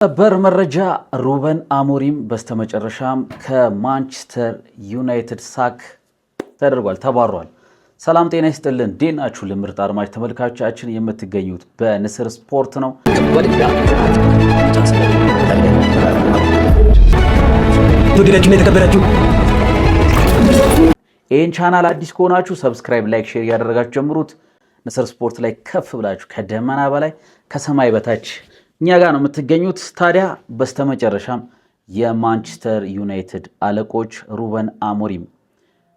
ሰበር መረጃ ሩበን አሞሪም በስተመጨረሻም ከማንቸስተር ዩናይትድ ሳክ ተደርጓል፣ ተባሯል። ሰላም ጤና ይስጥልን፣ ዴናችሁ ለምርጥ አድማጭ ተመልካቾቻችን የምትገኙት በንስር ስፖርት ነው። ይህን ቻናል አዲስ ከሆናችሁ ሰብስክራይብ፣ ላይክ፣ ሼር እያደረጋችሁ ጀምሩት። ንስር ስፖርት ላይ ከፍ ብላችሁ ከደመና በላይ ከሰማይ በታች እኛ ጋር ነው የምትገኙት። ታዲያ በስተመጨረሻም የማንቸስተር ዩናይትድ አለቆች ሩበን አሞሪም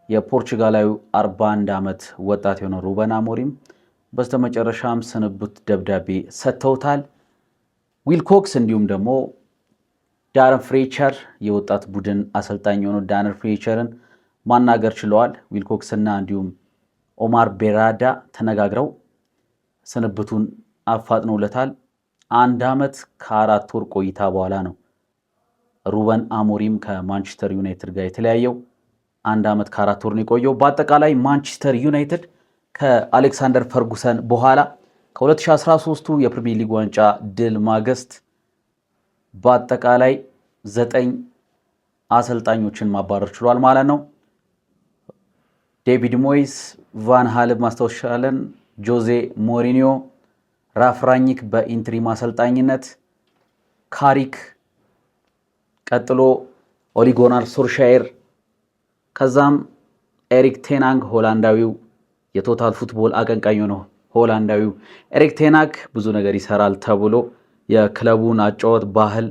የፖርቹጋላዊ 41 ዓመት ወጣት የሆነው ሩበን አሞሪም በስተመጨረሻም ስንብት ደብዳቤ ሰጥተውታል። ዊልኮክስ እንዲሁም ደግሞ ዳረን ፍሬቸር የወጣት ቡድን አሰልጣኝ የሆነው ዳረን ፍሬቸርን ማናገር ችለዋል። ዊልኮክስና እንዲሁም ኦማር ቤራዳ ተነጋግረው ስንብቱን አፋጥነውለታል። 1 ዓመት ከ4 ወር ቆይታ በኋላ ነው ሩበን አሞሪም ከማንቸስተር ዩናይትድ ጋር የተለያየው። 1 ዓመት ከ4 ወር ነው የቆየው። በአጠቃላይ ማንቸስተር ዩናይትድ ከአሌክሳንደር ፈርጉሰን በኋላ ከ2013ቱ የፕሪሚየር ሊግ ዋንጫ ድል ማግስት በአጠቃላይ 9 አሰልጣኞችን ማባረር ችሏል ማለት ነው። ዴቪድ ሞይስ፣ ቫን ሃል ማስታወሻለን፣ ጆዜ ሞሪኒዮ፣ ራፍ ራኒክ በኢንትሪም አሰልጣኝነት፣ ካሪክ፣ ቀጥሎ ኦሊጎናር ሶልሻየር፣ ከዛም ኤሪክ ቴናንግ ሆላንዳዊው የቶታል ፉትቦል አቀንቃኝ ነው። ሆላንዳዊው ኤሪክ ቴናንግ ብዙ ነገር ይሰራል ተብሎ የክለቡን አጫወት ባህል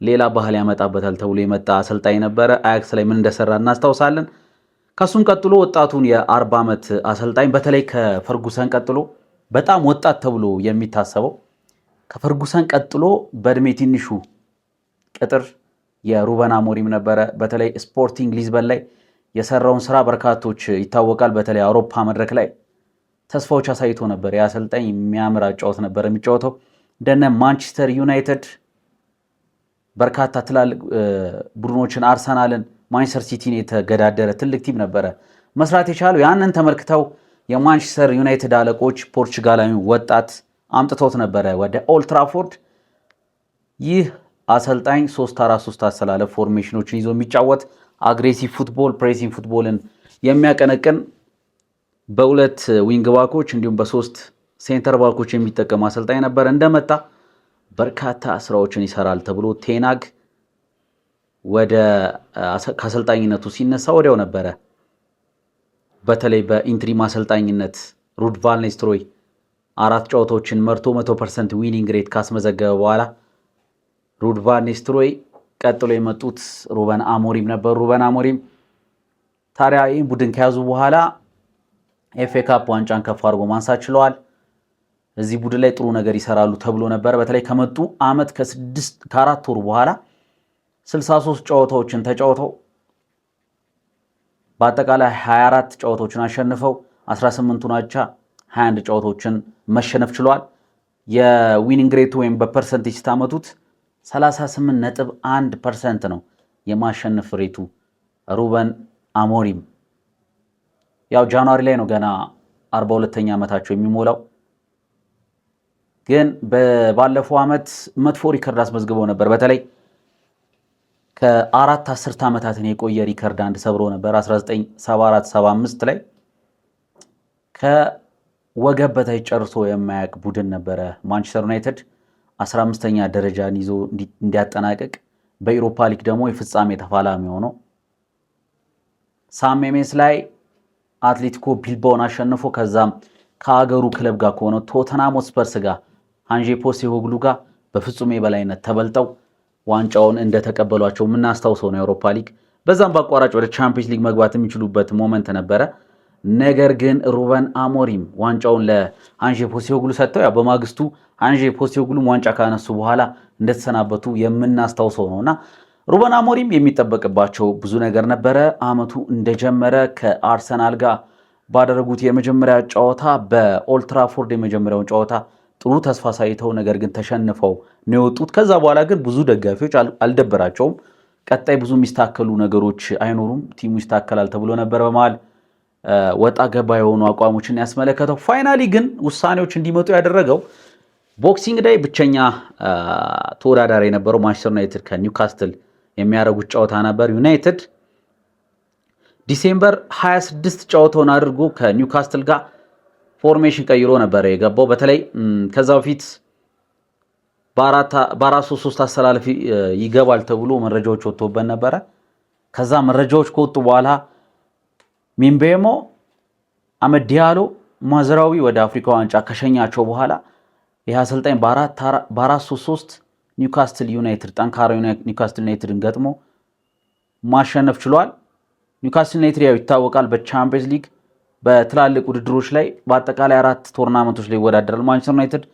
ሌላ ባህል ያመጣበታል ተብሎ የመጣ አሰልጣኝ ነበረ። አያክስ ላይ ምን እንደሰራ እናስታውሳለን። ከሱም ቀጥሎ ወጣቱን የ40 ዓመት አሰልጣኝ በተለይ ከፈርጉሰን ቀጥሎ በጣም ወጣት ተብሎ የሚታሰበው ከፈርጉሰን ቀጥሎ በእድሜ ትንሹ ቅጥር የሩበን አሞሪም ነበረ። በተለይ ስፖርቲንግ ሊዝበን ላይ የሰራውን ስራ በርካቶች ይታወቃል። በተለይ አውሮፓ መድረክ ላይ ተስፋዎች አሳይቶ ነበር። የአሰልጣኝ የሚያምር አጫወት ነበር የሚጫወተው። እንደነ ማንቸስተር ዩናይትድ በርካታ ትላልቅ ቡድኖችን አርሰናልን፣ ማንቸስተር ሲቲን የተገዳደረ ትልቅ ቲም ነበረ መስራት የቻለው። ያንን ተመልክተው የማንቸስተር ዩናይትድ አለቆች ፖርቹጋላዊ ወጣት አምጥቶት ነበረ ወደ ኦልድ ትራፎርድ። ይህ አሰልጣኝ 3-4-3 አሰላለፍ ፎርሜሽኖችን ይዞ የሚጫወት አግሬሲቭ ፉትቦል፣ ፕሬሲንግ ፉትቦልን የሚያቀነቅን በ2 ዊንግ ባኮች እንዲሁም በ3 ሴንተር ባኮች የሚጠቀም አሰልጣኝ ነበር። እንደመጣ በርካታ ስራዎችን ይሰራል ተብሎ ቴናግ ወደ ከአሰልጣኝነቱ ሲነሳ ወዲያው ነበረ በተለይ በኢንትሪም አሰልጣኝነት ሩድ ቫን ኒስተልሮይ 4 ጨዋታዎችን መርቶ 100% ዊኒንግ ሬት ካስመዘገበ በኋላ ሩድ ቫን ኒስተልሮይ ቀጥሎ የመጡት ሩበን አሞሪም ነበሩ። ሩበን አሞሪም ታዲያ ይህን ቡድን ከያዙ በኋላ ኤፍኤ ካፕ ዋንጫን ከፍ አድርጎ ማንሳት ችለዋል። እዚህ ቡድን ላይ ጥሩ ነገር ይሰራሉ ተብሎ ነበር። በተለይ ከመጡ ዓመት ከ4 ወር በኋላ 63 ጨዋታዎችን ተጫውተው በአጠቃላይ 24 ጨዋታዎችን አሸንፈው 18ቱን አቻ 21 ጨዋታዎችን መሸነፍ ችሏል። የዊኒንግ ሬቱ ወይም በፐርሰንቴጅ ስታመቱት 38.1% ነው የማሸነፍ ሬቱ። ሩበን አሞሪም ያው ጃንዋሪ ላይ ነው ገና 42ኛ ዓመታቸው የሚሞላው፣ ግን ባለፈው ዓመት መጥፎ ሪከርድ አስመዝግበው ነበር። በተለይ ከ4 10 ዓመታትን የቆየ ሪከርድ አንድ ሰብሮ ነበር 1974-75 ላይ ከወገብ በታች ጨርሶ የማያውቅ ቡድን ነበረ ማንቸስተር ዩናይትድ 15ኛ ደረጃን ይዞ እንዲያጠናቀቅ በኢሮፓ ሊግ ደግሞ የፍጻሜ ተፋላሚ ሆኖ ሳን ሜሜስ ላይ አትሌቲኮ ቢልባውን አሸንፎ ከዛም ከሀገሩ ክለብ ጋር ከሆነው ቶተንሃም ሆትስፐርስ ጋር አንዤ ፖስቴኮግሉ ጋር በፍጹም የበላይነት ተበልጠው ዋንጫውን እንደተቀበሏቸው የምናስታውሰው ነው የአውሮፓ ሊግ። በዛም በአቋራጭ ወደ ቻምፒየንስ ሊግ መግባት የሚችሉበት ሞመንት ነበረ። ነገር ግን ሩበን አሞሪም ዋንጫውን ለአንዤ ፖስቴኮግሉ ሰጥተው ያው በማግስቱ አንዤ ፖስቴኮግሉም ዋንጫ ካነሱ በኋላ እንደተሰናበቱ የምናስታውሰው ነውና ሩበን አሞሪም የሚጠበቅባቸው ብዙ ነገር ነበረ። አመቱ እንደጀመረ ከአርሰናል ጋር ባደረጉት የመጀመሪያ ጨዋታ በኦልድ ትራፎርድ የመጀመሪያውን ጨዋታ ጥሩ ተስፋ ሳይተው ነገር ግን ተሸንፈው ነው የወጡት። ከዛ በኋላ ግን ብዙ ደጋፊዎች አልደበራቸውም። ቀጣይ ብዙ የሚስተካከሉ ነገሮች አይኖሩም፣ ቲሙ ይስተካከላል ተብሎ ነበር። በመሃል ወጣ ገባ የሆኑ አቋሞችን ያስመለከተው ፋይናሊ ግን ውሳኔዎች እንዲመጡ ያደረገው ቦክሲንግ ዳይ ብቸኛ ተወዳዳሪ የነበረው ማንቸስተር ዩናይትድ ከኒውካስትል የሚያደርጉት ጨዋታ ነበር። ዩናይትድ ዲሴምበር 26 ጨዋታውን አድርጎ ከኒውካስትል ጋር ፎርሜሽን ቀይሮ ነበር የገባው። በተለይ ከዛ በፊት በ4-3-3 አሰላለፍ ይገባል ተብሎ መረጃዎች ወጥቶበት ነበረ። ከዛ መረጃዎች ከወጡ በኋላ ሚንቤሞ፣ አመድ ዲያሎ፣ ማዝራዊ ወደ አፍሪካ ዋንጫ ከሸኛቸው በኋላ ይህ አሰልጣኝ በ4-3-3 ኒውካስትል ዩናይትድ ጠንካራ ኒውካስትል ዩናይትድን ገጥሞ ማሸነፍ ችሏል። ኒውካስትል ዩናይትድ ያው ይታወቃል በቻምፒየንስ ሊግ በትላልቅ ውድድሮች ላይ በአጠቃላይ 4 ቶርናመንቶች ላይ ይወዳደራል። ማንቸስተር ዩናይትድ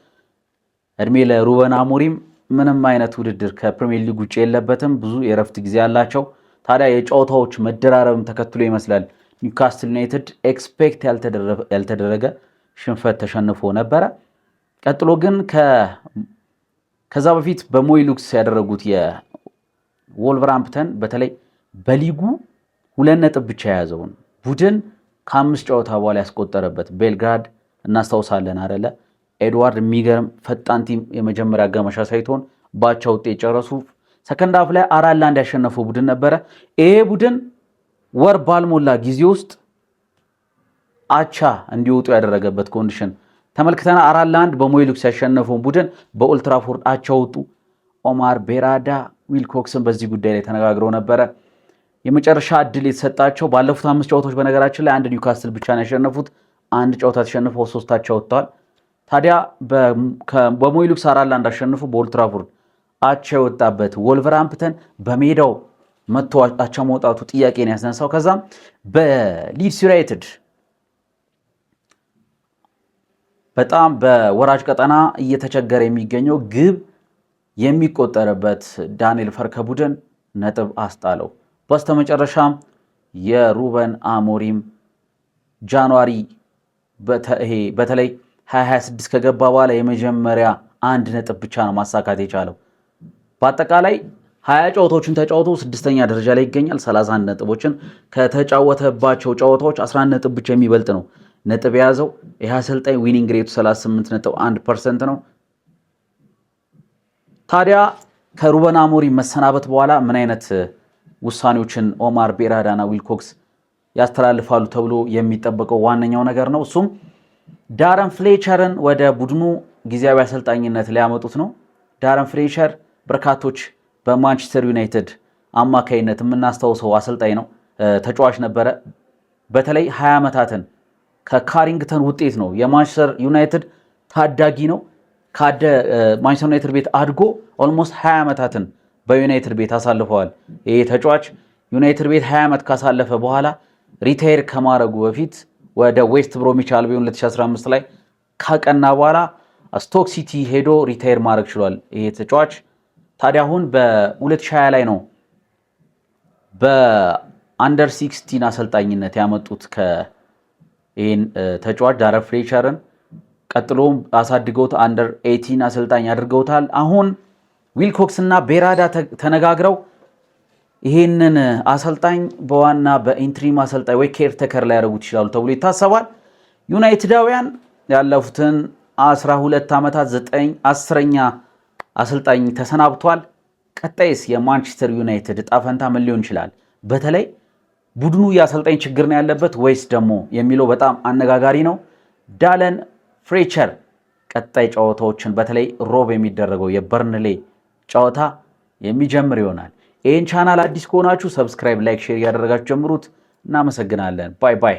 እድሜ ለሩበን አሞሪም ምንም አይነት ውድድር ከፕሪሚየር ሊግ ውጭ የለበትም። ብዙ የረፍት ጊዜ ያላቸው። ታዲያ የጨዋታዎች መደራረብም ተከትሎ ይመስላል ኒውካስትል ዩናይትድ ኤክስፔክት ያልተደረገ ሽንፈት ተሸንፎ ነበረ። ቀጥሎ ግን ከዛ በፊት በሞይሉክስ ያደረጉት የወልቨርሃምፕተን በተለይ በሊጉ 2 ነጥብ ብቻ የያዘውን ቡድን ከ5 ጨዋታ በኋላ ያስቆጠረበት ቤልግራድ እናስታውሳለን አይደለ? ኤድዋርድ የሚገርም ፈጣን ቲም የመጀመሪያ አጋማሽ አሳይቶን ባቻ ውጤት ጨረሱ። ሰከንድ ሃፍ ላይ 4-1 ያሸነፈው ቡድን ነበረ። ይሄ ቡድን ወር ባልሞላ ጊዜ ውስጥ አቻ እንዲወጡ ያደረገበት ኮንዲሽን ተመልክተና 4-1 በሞይሉክስ ያሸነፈውን ቡድን በኦልትራፎርድ አቻ ወጡ። ኦማር ቤራዳ ዊልኮክስን በዚህ ጉዳይ ላይ ተነጋግረው ነበረ። የመጨረሻ እድል የተሰጣቸው ባለፉት 5 ጨዋታዎች በነገራችን ላይ አንድ ኒውካስትል ብቻ ነው ያሸነፉት። 1 ጨዋታ ተሸንፈው 3 አቻ ወጥተዋል። ታዲያ በሞይሉክስ 4-1 አሸንፈው በኦልትራፎርድ አቻ የወጣበት ወልቨርሃምፕተን በሜዳው መጥቶ አቻ መውጣቱ ጥያቄን ያስነሳው። ከዛም በሊድስ ዩናይትድ በጣም በወራጅ ቀጠና እየተቸገረ የሚገኘው ግብ የሚቆጠርበት ዳንኤል ፈርከ ቡድን ነጥብ አስጣለው። በስተመጨረሻም የሩበን አሞሪም ጃንዋሪ በተለይ 2026 ከገባ በኋላ የመጀመሪያ 1 ነጥብ ብቻ ነው ማሳካት የቻለው። በአጠቃላይ 20 ጨዋታዎችን ተጫውቶ 6ኛ ደረጃ ላይ ይገኛል። 31 ነጥቦችን ከተጫወተባቸው ጨዋታዎች 11 ነጥብ ብቻ የሚበልጥ ነው ነጥብ የያዘው። ይህ አሰልጣኝ ዊኒንግ ሬቱ 38.1% ነው። ታዲያ ከሩበን አሞሪም መሰናበት በኋላ ምን አይነት ውሳኔዎችን ኦማር ቤራዳና ዊልኮክስ ያስተላልፋሉ ተብሎ የሚጠበቀው ዋነኛው ነገር ነው። እሱም ዳረን ፍሌቸርን ወደ ቡድኑ ጊዜያዊ አሰልጣኝነት ሊያመጡት ነው። ዳረን ፍሌቸር በርካቶች በማንቸስተር ዩናይትድ አማካይነት የምናስታውሰው አሰልጣኝ ነው፣ ተጫዋች ነበረ። በተለይ 20 ዓመታትን ከካሪንግተን ውጤት ነው የማንቸስተር ዩናይትድ ታዳጊ ነው። ማንቸስተር ዩናይትድ ቤት አድጎ ኦልሞስት 20 ዓመታትን በዩናይትድ ቤት አሳልፈዋል። ይሄ ተጫዋች ዩናይትድ ቤት 20 ዓመት ካሳለፈ በኋላ ሪታየር ከማድረጉ በፊት ወደ ዌስት ብሮሚች አልቢዮን 2015 ላይ ካቀና በኋላ ስቶክ ሲቲ ሄዶ ሪታየር ማድረግ ችሏል ይሄ ተጫዋች። ታዲያ አሁን በ2020 ላይ ነው በአንደር 16 አሰልጣኝነት ያመጡት ይህን ተጫዋች ዳረን ፍሌቸርን። ቀጥሎም አሳድገውት አንደር 18 አሰልጣኝ አድርገውታል። አሁን ዊልኮክስ እና ቤራዳ ተነጋግረው ይህንን አሰልጣኝ በዋና በኢንትሪም አሰልጣኝ ወይ ኬርቴከር ላይ ያደርጉት ይችላሉ ተብሎ ይታሰባል። ዩናይትዳውያን ያለፉትን 12 ዓመታት 10ኛ አሰልጣኝ ተሰናብቷል። ቀጣይስ የማንቸስተር ዩናይትድ ዕጣ ፈንታ ምን ሊሆን ይችላል? በተለይ ቡድኑ የአሰልጣኝ ችግር ነው ያለበት ወይስ ደግሞ የሚለው በጣም አነጋጋሪ ነው። ዳረን ፍሌቸር ቀጣይ ጨዋታዎችን በተለይ ሮብ የሚደረገው የበርንሌ ጨዋታ የሚጀምር ይሆናል። ይህን ቻናል አዲስ ከሆናችሁ ሰብስክራይብ፣ ላይክ፣ ሼር እያደረጋችሁ ጀምሩት። እናመሰግናለን። ባይ ባይ።